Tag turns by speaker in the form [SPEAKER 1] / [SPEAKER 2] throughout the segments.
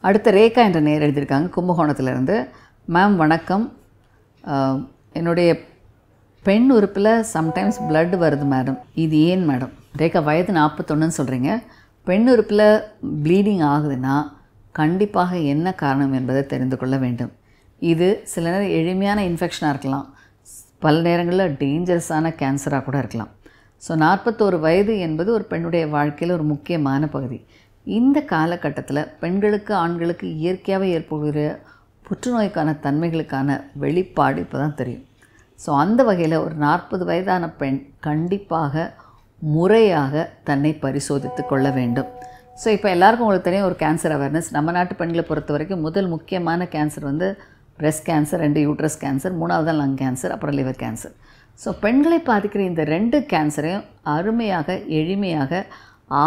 [SPEAKER 1] அடுத்த ரேகா என்ற நேர் எழுதியிருக்காங்க கும்பகோணத்திலிருந்து. மேம் வணக்கம். என்னுடைய பெண் உறுப்பில் சம்டைம்ஸ் பிளட் வருது மேடம், இது ஏன் மேடம்? ரேகா வயது 41ன்னு சொல்கிறீங்க. பெண் உறுப்பில் ப்ளீடிங் ஆகுதுன்னா கண்டிப்பாக என்ன காரணம் என்பதை தெரிந்து கொள்ள வேண்டும். இது சில நேரம் எளிமையான இன்ஃபெக்ஷனாக இருக்கலாம், பல நேரங்களில் டேஞ்சரஸான கேன்சராக கூட இருக்கலாம். ஸோ 41 வயது என்பது ஒரு பெண்ணுடைய வாழ்க்கையில் ஒரு முக்கியமான பகுதி. இந்த காலகட்டத்தில் பெண்களுக்கு ஆண்களுக்கு இயற்கையாகவே ஏற்படுகிற புற்றுநோய்க்கான தன்மைகளுக்கான வெளிப்பாடு இப்போ தான் தெரியும். ஸோ அந்த வகையில் ஒரு 40 வயதான பெண் கண்டிப்பாக முறையாக தன்னை பரிசோதித்து கொள்ள வேண்டும். ஸோ இப்போ எல்லாருக்கும் உங்களுக்கு தெரியும் ஒரு கேன்சர் அவேர்னஸ். நம்ம நாட்டு பெண்களை பொறுத்த வரைக்கும் முதல் முக்கியமான கேன்சர் வந்து பிரெஸ்ட் கேன்சர், 2 யூட்ரஸ் கேன்சர், 3வது லங் கேன்சர், அப்புறம் லிவர் கேன்சர். ஸோ பெண்களை பாதிக்கிற இந்த 2 கேன்சரையும் அருமையாக எளிமையாக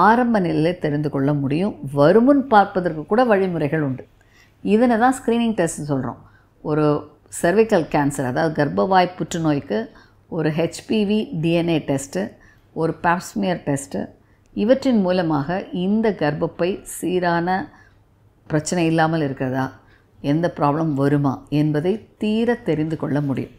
[SPEAKER 1] ஆரம்ப நிலையில் தெரிந்து கொள்ள முடியும். வருமுன் பார்ப்பதற்கு கூட வழிமுறைகள் உண்டு. இதனை தான் ஸ்க்ரீனிங் டெஸ்ட்னு சொல்கிறோம். ஒரு செர்விக்கல் கேன்சர், அதாவது கர்ப்பவாய் புற்றுநோய்க்கு ஒரு HPV DNA டெஸ்ட்டு, ஒரு பாப்ஸ்மியர் டெஸ்ட்டு, இவற்றின் மூலமாக இந்த கர்ப்பப்பை சீரான பிரச்சனை இல்லாமல் இருக்கிறதா, எந்த ப்ராப்ளம் வருமா என்பதை தீர தெரிந்து கொள்ள முடியும்.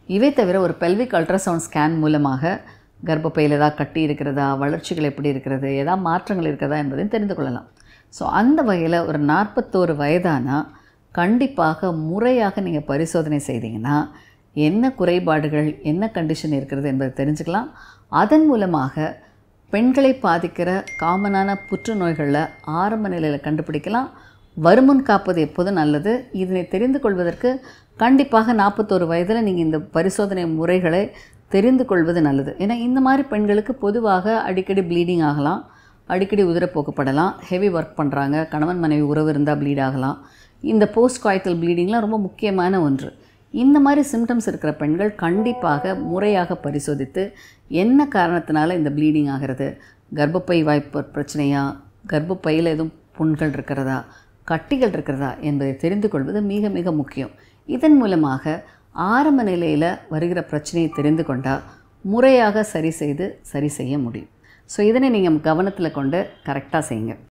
[SPEAKER 1] இவை தவிர ஒரு பெல்விக் அல்ட்ராசவுண்ட் ஸ்கேன் மூலமாக கர்ப்பப்பையில் ஏதாவது கட்டி இருக்கிறதா, வளர்ச்சிகள் எப்படி இருக்கிறது, ஏதாவது மாற்றங்கள் இருக்கிறதா என்பதையும் தெரிந்து கொள்ளலாம். ஸோ அந்த வகையில் ஒரு 41 வயதானா கண்டிப்பாக முறையாக நீங்கள் பரிசோதனை செய்தீங்கன்னா என்ன குறைபாடுகள், என்ன கண்டிஷன் இருக்கிறது என்பதை தெரிஞ்சுக்கலாம். அதன் மூலமாக பெண்களை பாதிக்கிற காமனான புற்றுநோய்களில் ஆரம்ப நிலையில் கண்டுபிடிக்கலாம். வருமுன் காப்பது எப்போதும் நல்லது. இதனை தெரிந்து கொள்வதற்கு கண்டிப்பாக 41 வயதில் நீங்கள் இந்த பரிசோதனை முறைகளை தெரிந்து கொள்வது நல்லது. ஏன்னா இந்த மாதிரி பெண்களுக்கு பொதுவாக அடிக்கடி ப்ளீடிங் ஆகலாம், அடிக்கடி உதிரப்போக்கப்படலாம், ஹெவி ஒர்க் பண்ணுறாங்க, கணவன் மனைவி உறவு இருந்தால் ப்ளீட் ஆகலாம். இந்த போஸ்ட் காய்த்தல் ப்ளீடிங்லாம் ரொம்ப முக்கியமான ஒன்று. இந்த மாதிரி சிம்டம்ஸ் இருக்கிற பெண்கள் கண்டிப்பாக முறையாக பரிசோதித்து என்ன காரணத்தினால இந்த ப்ளீடிங் ஆகிறது, கர்ப்பப்பை வாய்ப்பு பிரச்சனையா, கர்ப்பப்பையில் எதுவும் புண்கள் இருக்கிறதா, கட்டிகள் இருக்கிறதா என்பதை தெரிந்து கொள்வது மிக மிக முக்கியம். இதன் மூலமாக ஆரம்ப நிலையில் வருகிற பிரச்சனையை தெரிந்து கொண்டால் முறையாக சரி செய்ய முடியும். ஸோ இதனை நீங்கள் கவனத்தில் கொண்டு கரெக்டாக செய்யுங்க.